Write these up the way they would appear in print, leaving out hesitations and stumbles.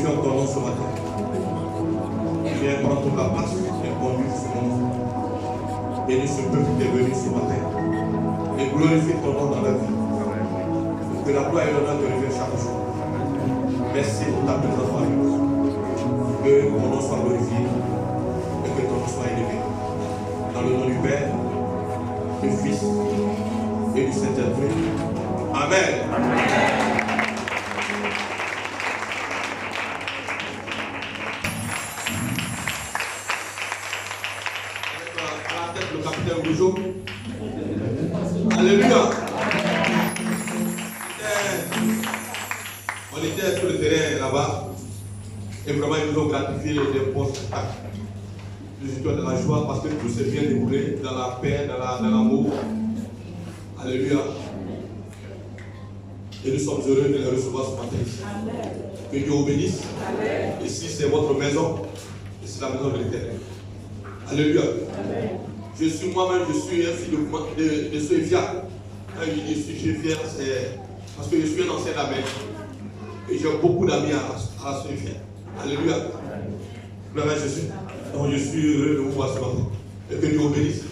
glorifions ton nom ce matin. Viens prendre toute la place et conduire ce moment. Bénis ce peuple qui est venu ce matin. Et glorifie ton nom dans la vie. Que la gloire et l'honneur te reviennent chaque jour. Merci pour ta présence parmi nous. Que ton nom soit glorifié et que ton nom soit élevé. Dans le nom du Père, du Fils et du Saint-Esprit. Amen. Le capitaine Rougeau. Alléluia. On était sur le terrain là-bas et vraiment ils nous ont gratifié des bons spectacles. Nous étions dans la joie parce que tout s'est bien déroulé dans la paix, dans l'amour. Alléluia. Et nous sommes heureux de les recevoir ce matin ici. Que Dieu vous bénisse. Ici c'est votre maison et c'est la maison de l'Éternel. Alléluia. Je suis moi-même, je suis un fils de Sophia. Quand je dis je suis fier, c'est parce que je suis un ancien abbé. Et j'ai beaucoup d'amis à Sophia. Alléluia. Gloire à Jésus. Donc je suis heureux de vous voir ce matin. Et que Dieu vous bénisse.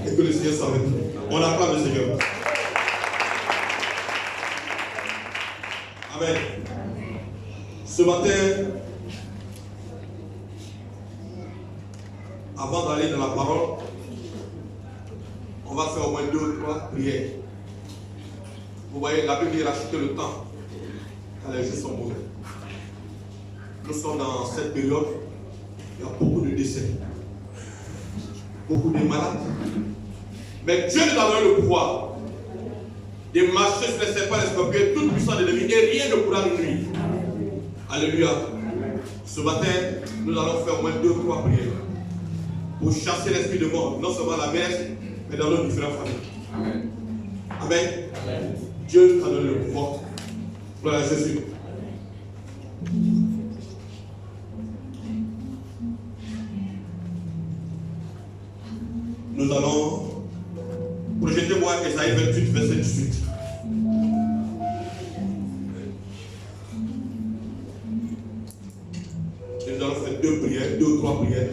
Et que le Seigneur soit avec nous. On acclame le Seigneur. Amen. Ce matin, avant d'aller dans la parole, on va faire au moins 2 ou 3 prières. Vous voyez, la Bible dit racheter le temps quand les jours sont mauvais. Nous sommes dans cette période, il y a beaucoup de décès, beaucoup de malades. Mais Dieu nous a donné le pouvoir de marcher sur les serpents et les scorpions, toute puissance de l'ennemi, et rien ne pourra nous nuire. Alléluia. Ce matin, nous allons faire au moins 2 ou 3 prières pour chasser l'esprit de mort, non seulement à la messe, mais dans nos différentes familles. Amen. Amen. Amen. Dieu a donné le pouvoir. Gloire à Jésus. Nous allons projeter moi Esaïe 28, verset 18. Et nous allons faire 2 prières, 2 ou 3 prières.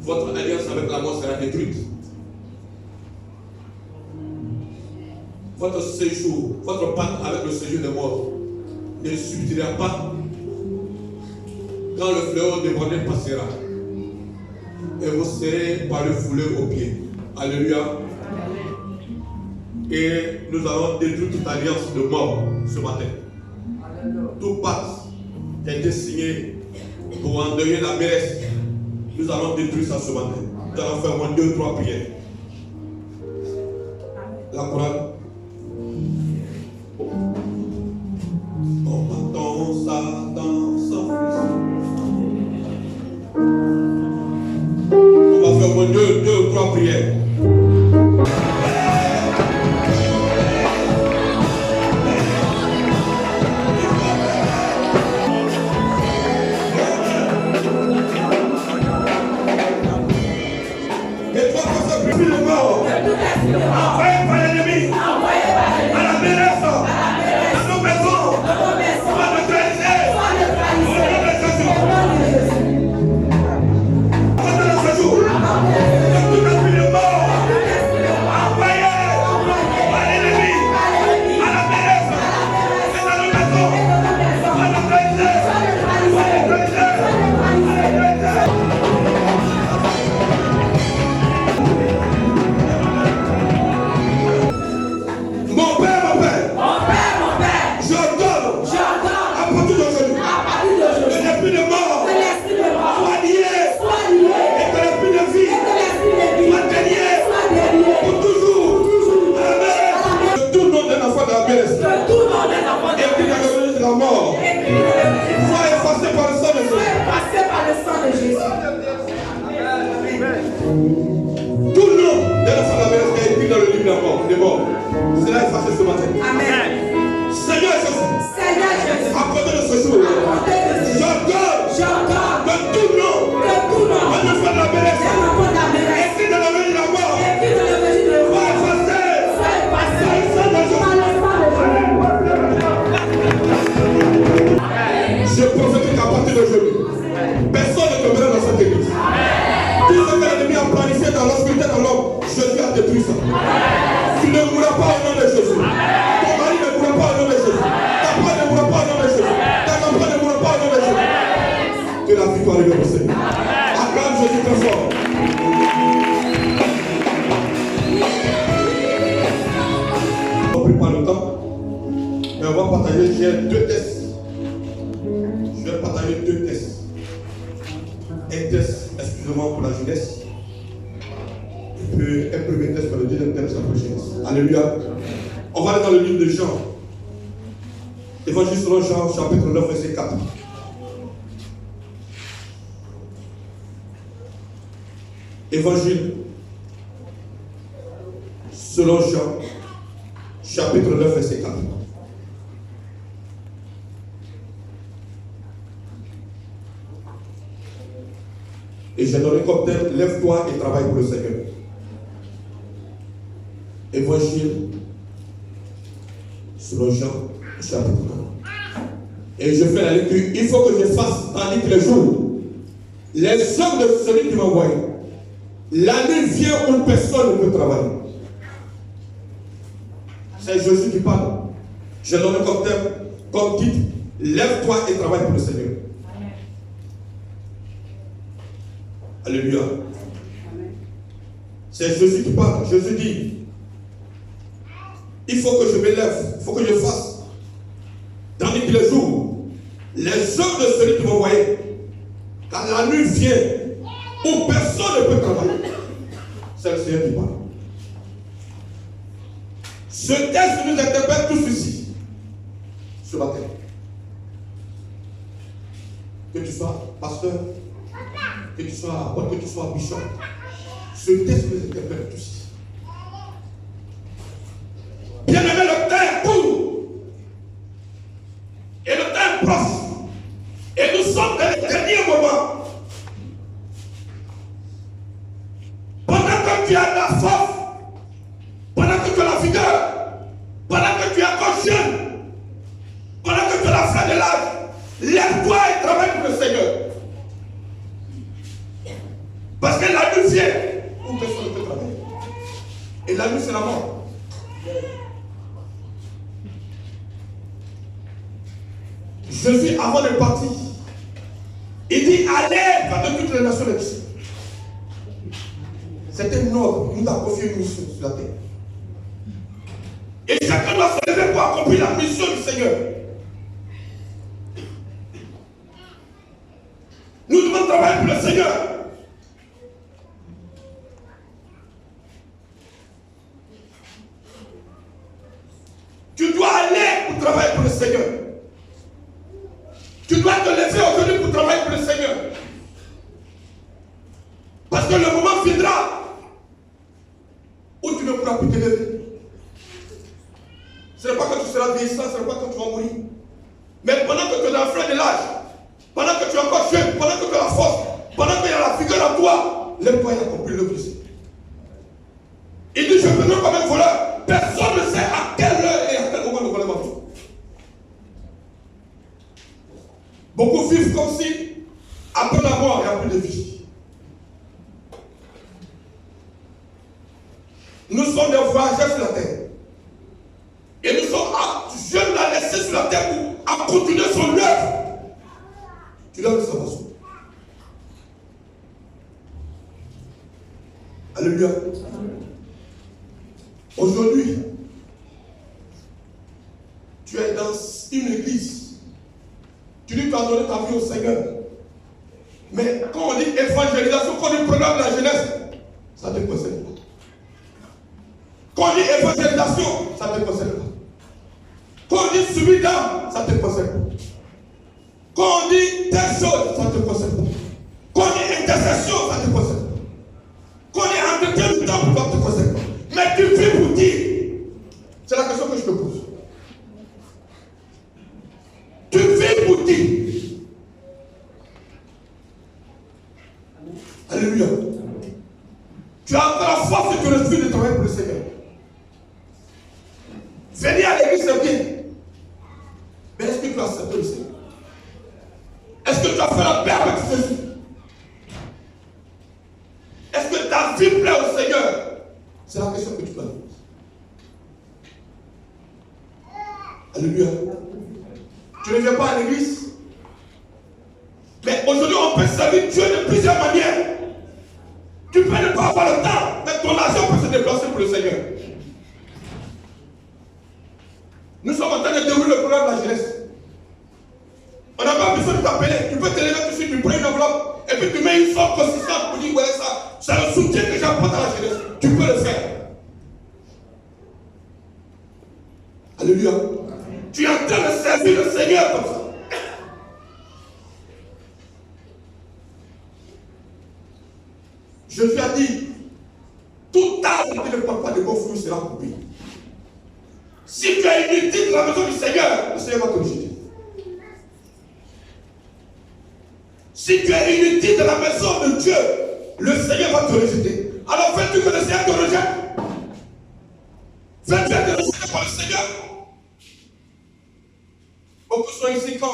Votre alliance avec la mort sera détruite. Votre séjour, votre pacte avec le séjour des morts ne subsistera pas quand le fléau débordé passera. Et vous serez par le foulé aux pieds. Alléluia. Et nous allons détruire toute alliance de mort ce matin. Tout pacte qui a été signé pour endeuiller la mairesse. Nous allons détruire ça ce matin. Nous allons faire au moins 2 ou 3 prières. La chorale. Combattons Satan sans fils. On va faire au moins 2 ou 3 prières. Envoyé par l'ennemi, à la mairesse, à nos maisons, soit neutralisé, au nom de Jésus. Pendant ce jour, tout esprit de mort, envoyé par l'ennemi, à la mairesse, et dans nos maisons, soit neutralisé, Mon père, j'ordonne, à partir d'aujourd'hui, que l'esprit de mort soit lié, et que l'esprit de vie soit délié pour toujours. Amen. Que tout le nom d'un enfant de la mairesse, écrit dans le livre de la mort, soit effacé par le sang de Jésus. Tout le nom d'un enfant de la mairesse est écrit dans le livre de la mort, des morts. C'est là effacé ce matin. Amen. Seigneur Jésus, à côté de ce jour, j'ordonne que tout nom, un enfant de la mairesse, Tu ne mourras pas au nom de Jésus. Ton mari ne mourra pas au nom de Jésus. Ta femme ne mourra pas au nom de Jésus. Ta campagne ne mourra pas au nom de Jésus. Que la victoire est au Seigneur. Acclame Jésus très fort. On ne prend pas le temps, mais on va partager. J'ai 2 tests. Je vais partager 2 tests. Un test exclusivement pour la jeunesse. Et puis un premier test pour le deuxième test pour la jeunesse. Alléluia. On va aller dans le livre de Jean. Évangile selon Jean, chapitre 9, verset 4. Évangile selon Jean, chapitre 9, verset 4. Et j'ai donné comme thème, lève-toi et travaille pour le Seigneur. Évangile selon Jean, chapitre 9. Et je fais la lecture. Il faut que je fasse tandis que les jours, les œuvres de celui qui m'a envoyé. La nuit vient où personne ne peut travailler. C'est Jésus qui parle. J'ai donné comme thème, comme titre, lève-toi et travaille pour le Seigneur. Alléluia. C'est Jésus qui parle. Jésus dit, il faut que je me lève, il faut que je fasse. Tandis que les jours, les œuvres de celui qui m'a envoyé, quand la nuit vient, où personne ne peut travailler, c'est le Seigneur qui parle. Ce texte nous interpelle tous ici, ce matin. Que tu sois pasteur, que tu sois apôtre, que tu sois bishop, ce texte nous interpelle tous ici. Bien aimé, le temps est court et le temps est proche. Et nous sommes dans les derniers moments. Pendant que tu as la force, pendant que tu as la vigueur, pendant que tu es encore jeune, pendant que tu as la fin de l'âge, lève-toi et travaille pour le Seigneur. Parce que la nuit vient où personne ne peut travailler. Et la nuit, c'est la mort. Jésus, avant de partir, il dit, allez vers toutes les nations de Dieu. C'est un ordre, il nous a confié une mission sur la terre. Et chacun doit se lever pour accomplir la mission du Seigneur. Nous devons travailler pour le Seigneur. Tu dois aller pour travailler pour le Seigneur. Tu dois te lever aujourd'hui pour travailler pour le Seigneur. Parce que le moment viendra où tu ne pourras plus te lever. Ce n'est pas que tu seras vieillissant, ce n'est pas que tu vas mourir. Mais pendant que tu es dans la fin de l'âge, pendant que tu es encore jeune, pendant que tu as la force, pendant qu'il y a la figure en toi, lève-toi et accomplis le plus. Il dit, je venais comme un voleur. Personne ne sait à quelle heure et à quel moment le voleur va venir. Beaucoup vivent comme si, après la mort, il n'y a plus de vie. Nous sommes des voyageurs sur la terre. Et nous sommes Dieu nous l'a laissé sur la terre pour continuer son œuvre. Tu dois le savoir. Alléluia. Aujourd'hui, tu es dans une église. Tu dis que tu as donné ta vie au Seigneur. Mais quand on dit évangélisation, quand on dit programme de la jeunesse, ça ne te concerne pas. Quand on dit évangélisation, ça ne te concerne pas. Quand on dit suivi d'âme, ça ne te concerne pas. Quand on dit telle chose, ça ne te concerne pas. Quand on dit intercession, ça ne te concerne pas. Quand on dit entretien du temple, ça ne te concerne pas. Mais tu vis pour dire. C'est la question que je te pose. Tu vis pour dire. Alléluia. Tu as encore la force et tu refuses de travailler pour le Seigneur. Venir à l'église, c'est bien. Mais est-ce que tu as accepté le Seigneur? Est-ce que tu as fait la paix avec Jésus? Est-ce que ta vie plaît au Seigneur? C'est la question que tu dois poser. Alléluia. Tu ne viens pas à l'église. Mais aujourd'hui, on peut servir Dieu de plusieurs manières. Tu peux ne pas avoir le temps, mais ton argent peut se déplacer pour le Seigneur. Nous sommes en train de dérouler le programme de la jeunesse. On n'a pas besoin de t'appeler. Tu peux te lever tout de suite, tu prends une enveloppe, et puis tu mets une somme consistante pour dire, ouais, ça, c'est le soutien que j'apporte à la jeunesse. Tu peux le faire. Alléluia. Tu es en train de servir le Seigneur comme ça. Je lui ai dit, tout arbre qui ne porte pas de bons fruits sera coupé. Si tu es inutile dans la maison du Seigneur, le Seigneur va te rejeter. Si tu es inutile dans la maison de Dieu, le Seigneur va te rejeter. Alors fais-tu que le Seigneur te rejette? Fais-tu être rejeté par le Seigneur? Beaucoup sont ici quand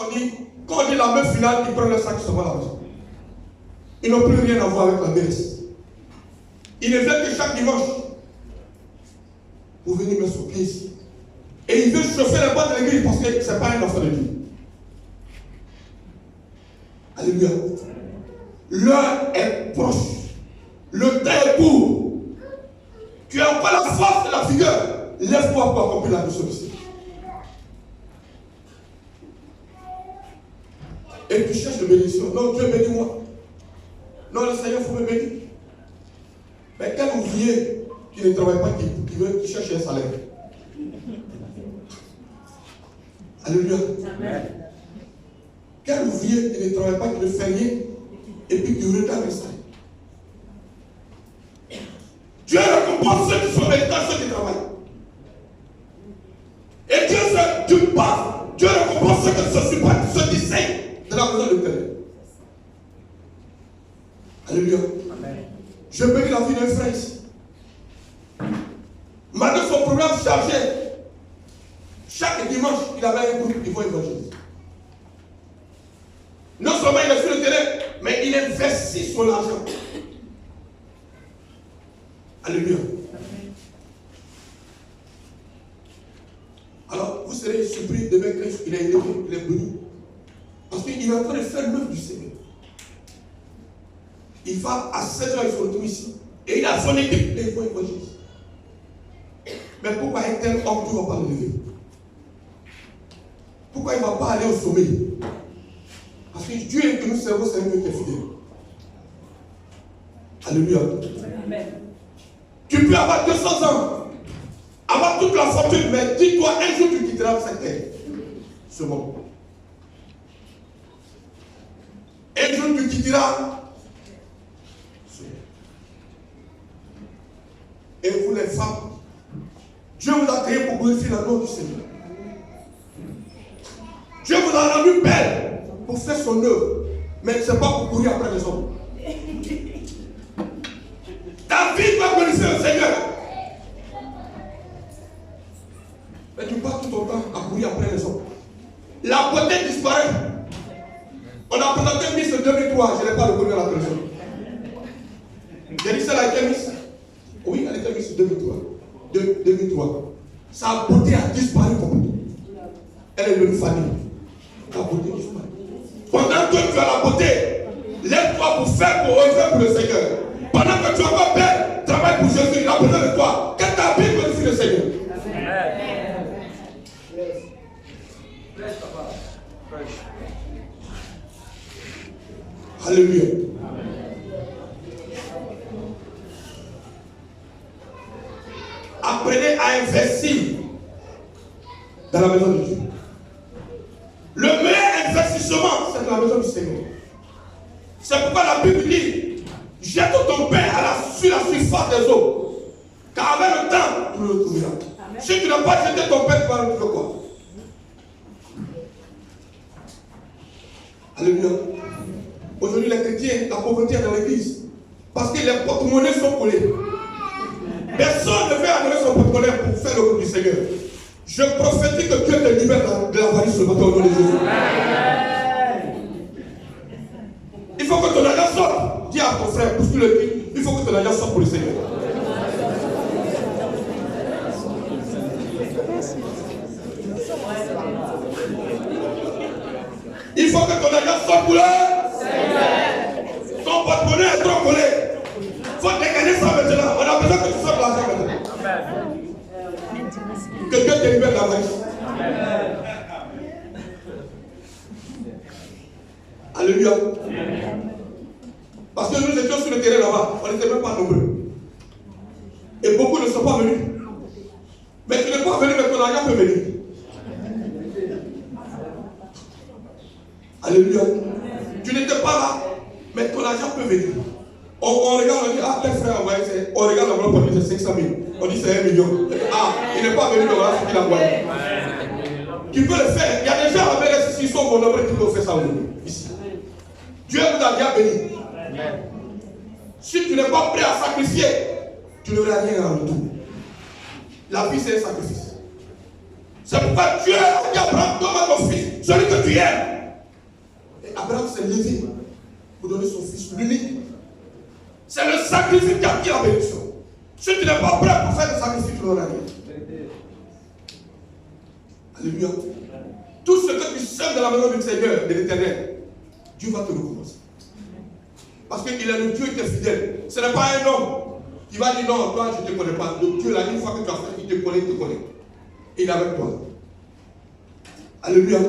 on dit la meuf finale, ils prennent le sac, ils s'en vont à la maison. Ils n'ont plus rien à voir avec la maîtresse. Ils ne viennent que chaque dimanche pour venir mettre son pied ici. Et ils veulent chauffer la boîte de l'église parce que ce n'est pas un enfant de Dieu. Alléluia. L'heure est proche. Le temps est court. Tu as encore la force de la figure. Lève-toi pour accomplir la mission du Seigneur. Et tu cherches de bénédiction. Non, Dieu bénis-moi. Non, le Seigneur, il faut me bénir. Mais quel ouvrier qui ne travaille pas, qui cherche un salaire? Alléluia. Amen. Quel ouvrier qui ne travaille pas, qui ne fait rien, et puis qui regarde le salaire? Dieu récompense ceux qui sont méritants, ceux qui travaillent. Et Dieu part. Dieu récompense ceux qui se supportent, ceux qui saignent de la maison de l'Éternel. Alléluia. Amen. Je bénis la vie d'un frère ici. Malgré son programme chargé, chaque dimanche, il avait un groupe, il va évangéliser. Non seulement il est sur le terrain, mais il investit son argent. Alléluia. Alors, vous serez surpris demain qu'il est élevé, il est béni. Parce qu'il est en train de faire l'œuvre du Seigneur. Il va à 16h, il se retrouve ici. Et il a son équipe, et il va évangéliser. Mais pourquoi un tel homme, tu ne vas pas le lever? Pourquoi il ne va pas aller au sommet? Parce que Dieu que nous servons, c'est un Dieu qui est fidèle. Alléluia. Amen. Tu peux avoir 200 ans, avoir toute la fortune, mais dis-toi, un jour tu quitteras cette terre. Ce monde. Un jour tu quitteras. Et vous les femmes, Dieu vous a créé pour glorifier le nom du Seigneur. Dieu vous a rendu belle pour faire son œuvre, mais ce n'est pas pour courir après les hommes. Ta vie doit glorifier le Seigneur. Mais tu passes tout ton temps à courir après les hommes. La beauté disparaît. On a présenté Miss 2003, je n'ai pas reconnu la personne. J'ai dit ça, elle a été Miss. Oui, elle était Miss 2003. Sa beauté a disparu complètement. Elle est devenue famille. La beauté disparaît. Pendant que tu as la beauté, lève-toi pour faire, pour œuvrer pour le Seigneur. Pendant que tu es encore belle, travaille pour Jésus. Il a besoin de toi. Que ta vie glorifie le Seigneur. Alléluia. Apprenez à investir dans la maison de Dieu. Le meilleur investissement, c'est dans la maison du Seigneur. C'est pourquoi la Bible dit, jette ton pain sur la surface des eaux. Car avec le temps, tu le retrouveras. Si tu n'as pas jeté ton pain, tu vas le retrouver quoi? Alléluia. Aujourd'hui, les chrétiens, la pauvreté est dans l'église. Parce que les porte-monnaies sont collés. Personne ne veut amener son porte-monnaie pour faire le du Seigneur. Je prophétise que Dieu te libère de la valise ce matin au nom de Jésus. Il faut que ton argent sorte. Dis à ton frère, pousse le cul. Il faut que ton argent sorte pour le Seigneur. Il faut que ton argent soit pour le ton porte-monnaie est trop collé. Il faut dégainer ça maintenant. On a besoin que tu sortes l'argent maintenant. Que Dieu te libère de la magie. Alléluia. Parce que nous étions sur le terrain là-bas. On n'était même pas nombreux. Et beaucoup ne sont pas venus. Mais tu n'es pas venu, mais ton argent peut venir. Alléluia. Tu n'étais pas là, mais ton argent peut venir. On regarde, on dit, ah, tel frère a envoyé, on regarde l'enveloppe, on dit c'est 500 000. On dit c'est 1 million. Ah, il n'est pas venu, mais voilà ce qu'il a envoyé. Tu peux le faire. Il y a des gens avec les s'ils sont nombreux qui peuvent faire ça aujourd'hui. Ici. Dieu vous a bien béni. Si tu n'es pas prêt à sacrifier, tu n'auras rien en retour. La vie, c'est un sacrifice. C'est pourquoi Dieu a dit à Abraham, donne-moi ton fils, celui que tu aimes. Et Abraham s'est levé pour donner son fils l'unique. C'est le sacrifice qui a pris la bénédiction. Si tu n'es pas prêt pour faire le sacrifice, tu n'auras rien. Alléluia. Tout ce que tu sèmes dans la maison du Seigneur, de l'Éternel, Dieu va te recommencer. Parce qu'il est le Dieu qui est fidèle. Ce n'est pas un homme qui va dire non, toi je ne te connais pas. Le Dieu là, une fois que tu as fait, il te connaît, il te connaît. Et il est avec toi. Alléluia.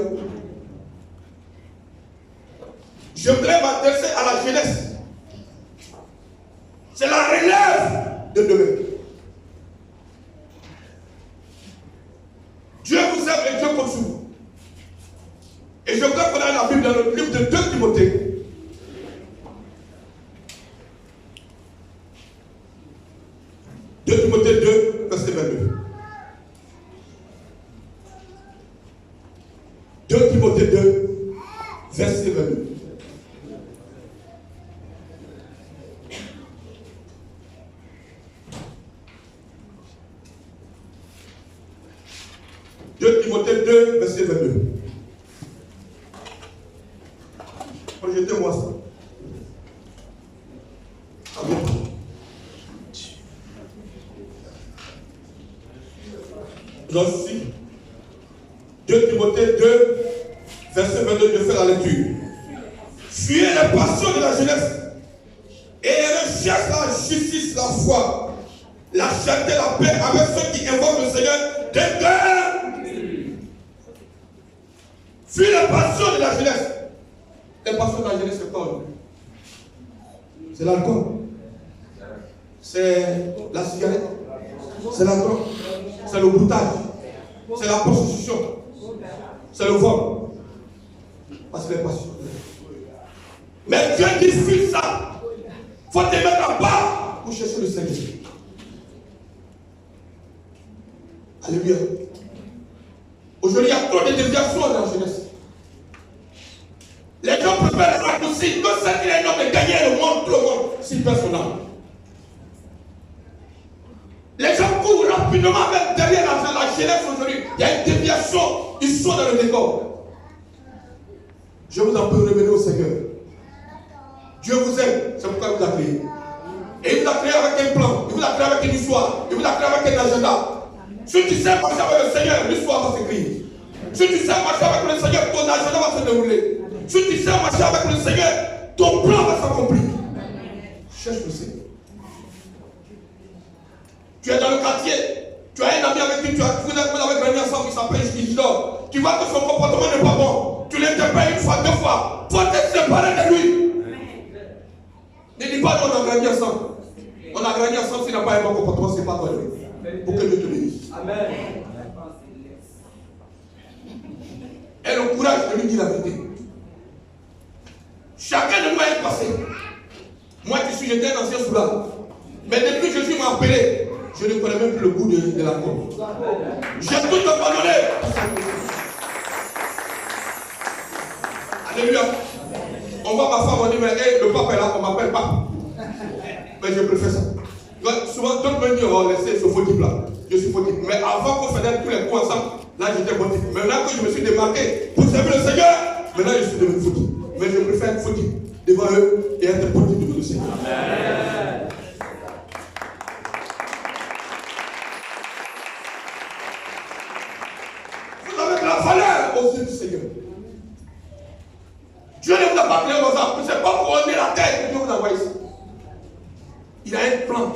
Je voudrais m'adresser à la jeunesse. C'est la relève de demain. Dieu vous aime et Dieu consume. Et je voudrais qu'on ait la Bible dans le livre de 2 Timothée. 2 Timothée 2, verset 22. 2 Timothée 2, verset 22. Timothée 2, verset 22. Projetez-moi ça. J'en suis. 2 Timothée 2, verset 22, je fais la lecture. Fuyez les passions de la jeunesse et recherchez la justice, la foi, la charité, la paix avec ceux qui invoquent le Seigneur de cœur. Fuyez les passions de la jeunesse. Les passions de la jeunesse, c'est quoi? C'est l'alcool. C'est la cigarette. C'est la drogue. C'est le boutage. C'est la prostitution. C'est le vol. Parce que les passions. Mais Dieu dit fuis ça. Il faut te mettre à part pour chercher le Seigneur. Alléluia. Aujourd'hui, il y a trop de déviations dans la jeunesse. Les gens préfèrent les raccourcis que ça qu'il est un homme de gagner le monde, tout le monde, si personnel. Les gens courent rapidement avec derrière la jeunesse aujourd'hui. Il y a une déviation, ils sont dans le décor. Je vous en prie, revenez au Seigneur. Dieu vous aime, c'est pourquoi il vous a créé. Et il vous a créé avec un plan, il vous a créé avec une histoire, il vous a créé avec un agenda. Si tu sais marcher avec le Seigneur, l'histoire va s'écrire. Si tu sais marcher avec le Seigneur, ton agenda va se dérouler. Si tu sais marcher avec le Seigneur, ton plan va s'accomplir. Cherche le Seigneur. Tu es dans le quartier, tu as un ami avec qui vous avez grandi ensemble, il s'appelle Isidore. Tu vois que son comportement n'est pas bon. Tu l'interpelles une fois, 2 fois. Il faut te séparer de lui. Ne dis pas qu'on a grandi ensemble. On a grandi ensemble, s'il n'a pas un bon comportement, c'est pas toi. Pour que Dieu te bénisse. Amen. Et le courage de lui dire la vérité. Chacun de nous est passé. Moi qui suis, j'étais un ancien soulard. Mais depuis que Jésus m'a appelé, je ne connais même plus le goût de la mort. J'ai tout abandonné. Alléluia. On voit ma femme, on dit, mais hey, le pape est là, on m'appelle pape. Mais je préfère ça. Souvent, d'autres me disent, oh, laissez ce faux type là. Je suis faux type. Mais avant qu'on faisait tous les coups ensemble, là j'étais bon type. Maintenant que je me suis démarqué pour servir le Seigneur, maintenant je suis devenu faux type. Mais je préfère être faux type devant eux et être bon type devant le Seigneur. Amen. Vous avez de la valeur aux yeux du Seigneur.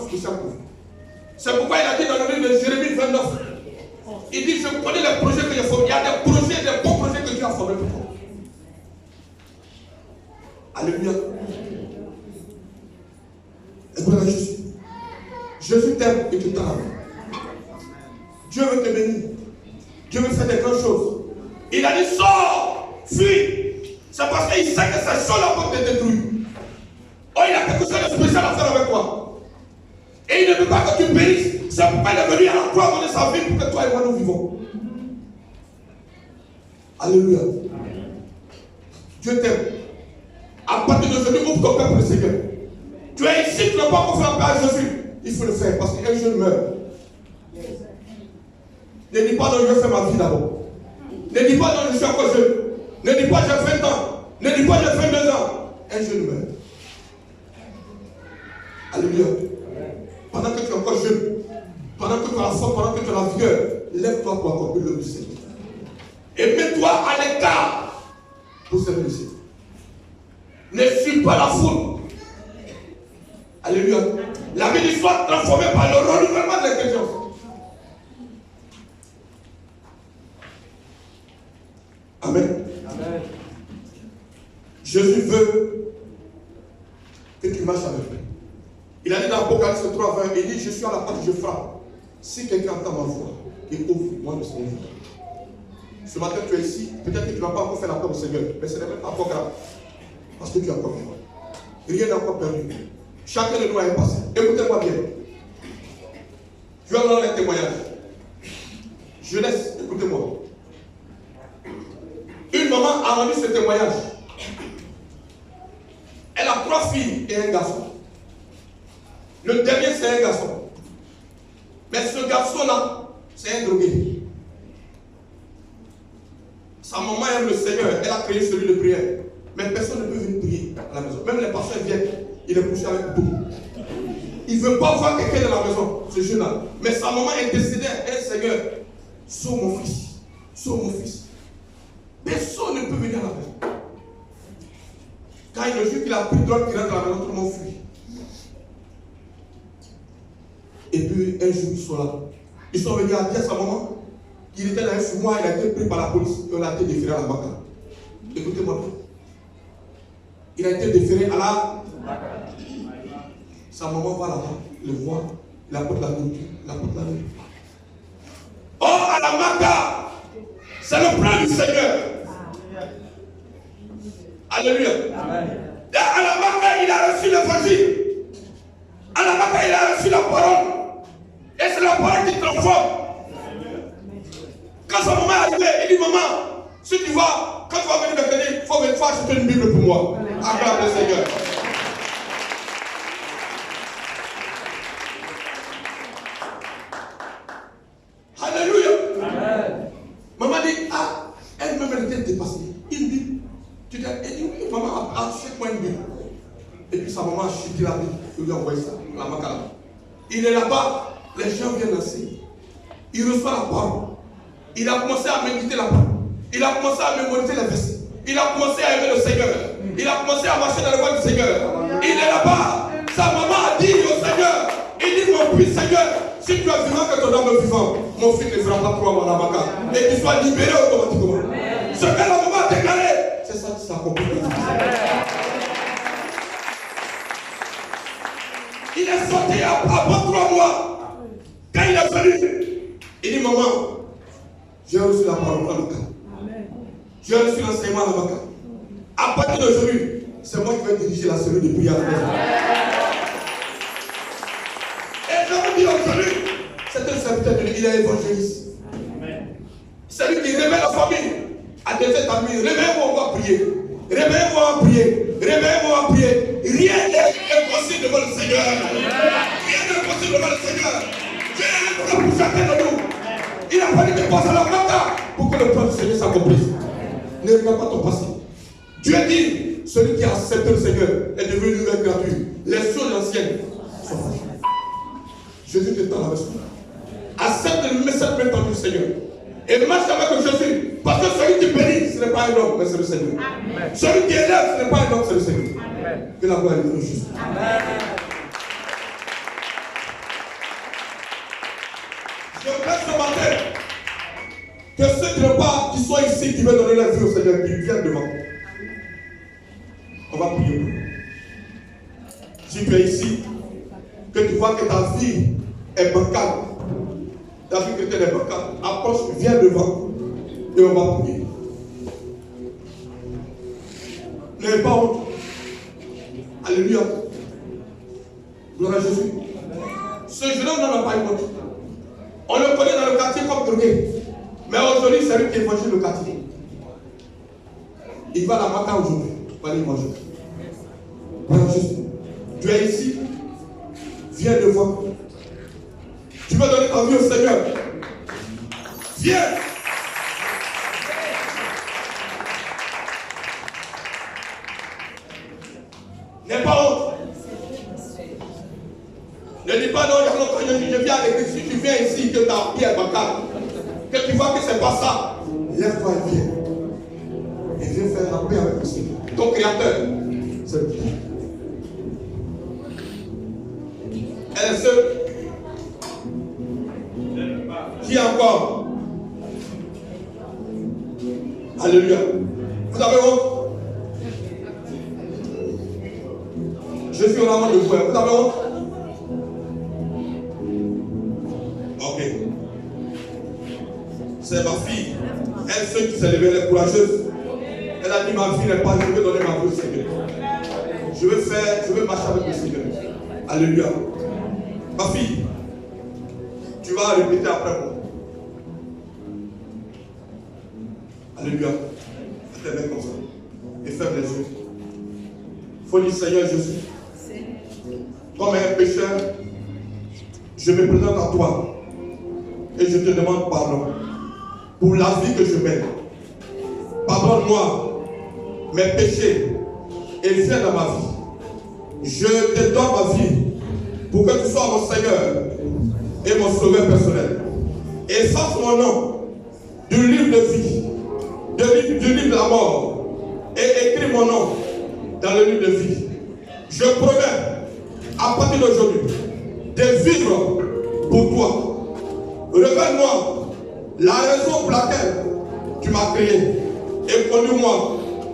spécial pour vous. C'est pourquoi il a dit dans le livre de Jérémie 29, il dit, je connais les projets que j'ai formés. Il y a des projets, des bons projets que Dieu a formés pour toi. Alléluia. Écoutez Jésus. Jésus t'aime et tu t'aimes. Dieu veut te bénir. Dieu veut faire des grandes choses. Il a dit, sors, fuis. C'est parce qu'il sait que ces choses-là vont te détruire. Oh, il a quelque chose de spécial à faire avec toi. Et il ne veut pas que tu périsses. C'est pourquoi il est venu à la croix donner sa vie pour que toi et moi nous vivons. Alléluia. Dieu t'aime. À partir d'aujourd'hui, ouvre ton cœur pour le Seigneur. Tu es ici, tu n'as pas encore fait appel à Jésus. Il faut le faire parce qu'un jeune meurt. Ne dis pas non, je vais faire ma vie d'abord. Ne dis pas non, je suis encore jeune. Ne dis pas j'ai 20 ans. Ne dis pas j'ai 22 ans. Un jeune meurt. Alléluia. Pendant que tu es encore jeune, pendant que tu as la force, pendant que tu as la vigueur, lève-toi pour accomplir le Seigneur. Et mets-toi à l'écart pour servir le Seigneur. Ne suis pas la foule. Alléluia. La vie du soir transformée par le renouvellement de l'intelligence. Amen. Amen. Jésus veut que tu marches avec lui. Il a dit dans Apocalypse 3, 20, il dit, je suis à la porte, je frappe. Si quelqu'un entend ma voix, il ouvre, moi je serai ouvert. Ce matin tu es ici, peut-être que tu n'as pas encore fait la paix au Seigneur, mais ce n'est même pas encore grave. Parce que tu as encore vivant. Rien n'est encore perdu. Chacun de nous a un passé. Écoutez-moi bien. Je vais vous donner un témoignage. Jeunesse, écoutez-moi. Une maman a rendu ce témoignage. Elle a 3 filles et un garçon. Le dernier, c'est un garçon. Mais ce garçon-là, c'est un drogué. Sa maman aime le Seigneur. Elle a créé celui de prière. Mais personne ne peut venir prier à la maison. Même les pasteurs viennent. Il est couché avec tout. Il ne veut pas voir quelqu'un dans la maison, ce jeune-là. Mais sa maman est décédée. Seigneur, sauve mon fils. Sauve mon fils. Personne ne peut venir à la maison. Quand il le jour qu'il a pris drogue, qu'il rentre dans la maison, tout le monde fuit. Et puis un jour, ils sont là. Ils sont venus à dire à sa maman qu'il était là sur moi, il a été pris par la police et on a été déféré à la Baka. Écoutez-moi bien. Il a été déféré à la Baka. Sa maman va là-bas, le voit, il apporte la nourriture, il apporte la nourriture. Oh, à la Baka, c'est le plan du Seigneur. Alléluia. À la Baka, il a reçu l'évangile. À la Baka, il a reçu la parole. Et c'est la parole qui transforme. Quand sa maman est arrivée, il dit, maman, si tu vas, quand tu vas venir me bénir, il faut venir faire acheter une Bible pour moi. Acclame le Seigneur. Alléluia. Amen. Maman dit, ah, elle-même elle était dépassée. Une Bible. Tu dis, oui, maman, achète-moi une Bible. Et puis sa maman a chuté la Bible. Il lui a envoyé ça, la Makala. Il est là-bas. Les gens viennent lancer. Il reçoit la parole. Il a commencé à méditer la parole. Il a commencé à mémoriser les versets. Il a commencé à aimer le Seigneur. Il a commencé à marcher dans le voie du Seigneur. Il est là-bas. Sa maman a dit au Seigneur, il dit, mon fils Seigneur, si tu es vivant que ton âme est vivant, mon fils ne fera pas trop à la Baka. Et qu'il soit libéré automatiquement. Ce que la maman a déclaré, c'est ça qui s'accomplit. Il est sorti après 3 mois. Quand il est venu, il dit, maman, j'ai reçu la parole à Baka. J'ai reçu l'enseignement à la Baka. À partir d'aujourd'hui, c'est moi qui vais diriger la série de prières. Et je vous dis aujourd'hui, c'est un serviteur de Dieu, il est évangéliste. C'est lui qui réveille la famille à des amis. Réveillez-moi, on va prier. Réveillez-moi, on va prier. Réveillez-moi, on va prier. Rien n'est impossible devant le Seigneur. Rien n'est impossible devant le Seigneur. Dieu est là pour chacun de nous. Il a fallu que tu passes à la Baka pour que le plan du Seigneur s'accomplisse. Ne regarde pas ton passé. Dieu dit, celui qui a accepté le Seigneur est devenu une nouvelle créature. Les choses anciennes sont faites. Jésus te tend la main. Accepte le message prétendu du Seigneur. Et marche avec Jésus. Parce que celui qui bénit, ce n'est pas un homme, mais c'est le Seigneur. Amen. Celui qui élève, ce n'est pas un homme, c'est le Seigneur. Amen. Que la gloire est de Jésus. Amen. ce matin que ceux qui sont ici, qui veulent donner la vie au Seigneur, qui viennent devant. On va prier. Si tu es ici, que tu vois que ta vie est bancale, ta vie chrétienne est bancale, approche, viens devant et on va prier. N'ayez pas honte. Alléluia. Gloire à Jésus. Ce jeune homme n'en a pas eu honte. On le connaît dans le quartier comme drogué. Mais aujourd'hui, c'est lui qui évangile le quartier. Il va à la matin aujourd'hui. Il va aller manger. Gloire à Jésus. Tu es ici. Viens devant. Tu veux donner ta vie au Seigneur. Viens. N'aie pas honte. Ne dis pas non, il y a longtemps, je viens avec lui. Si tu viens ici, que ta vie est bancale, que tu vois que c'est pas ça, lève-toi et viens. Et viens faire la paix avec lui. Ton créateur, c'est lui. Elle est seule. Qui encore? Alléluia. Vous avez honte? Je suis au amant de vous. Vous avez honte? Ok. C'est ma fille. Elle, ceux qui s'est levée, elle est courageuse. Elle a dit ma vie n'est pas, je vais donner ma vie au Seigneur. Je vais marcher avec le Seigneur. Alléluia. Ma fille, tu vas répéter après moi. Alléluia. Fais tes mains comme ça. Et ferme les yeux. Il faut dire Seigneur Jésus. Comme un pécheur, je me présente à toi. Et je te demande pardon pour la vie que je mène. Pardonne-moi mes péchés et viens dans ma vie. Je te donne ma vie pour que tu sois mon Seigneur et mon sauveur personnel. Efface mon nom du livre de vie, du livre de la mort, et écris mon nom dans le livre de vie. Je promets à partir d'aujourd'hui de vivre pour toi. Révèle-moi la raison pour laquelle tu m'as créé et conduis-moi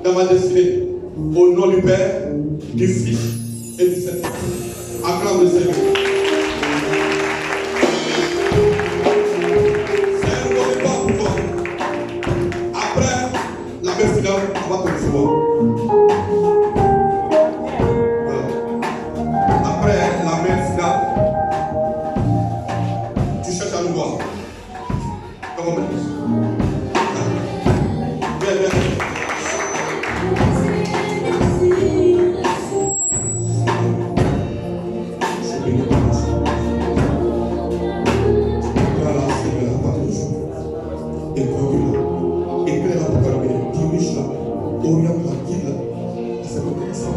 dans ma destinée. Au nom du Père, du Fils et du Saint-Esprit. Acclame le Seigneur. C'est un bon départ pour toi. Après la main finale, on va te recevoir. Après la main finale, tu cherches à nous voir. Comment on dit? Viens, viens. Éclaire-la pour calmer, dirige-la, oriente-la, guide-la. C'est comme ça.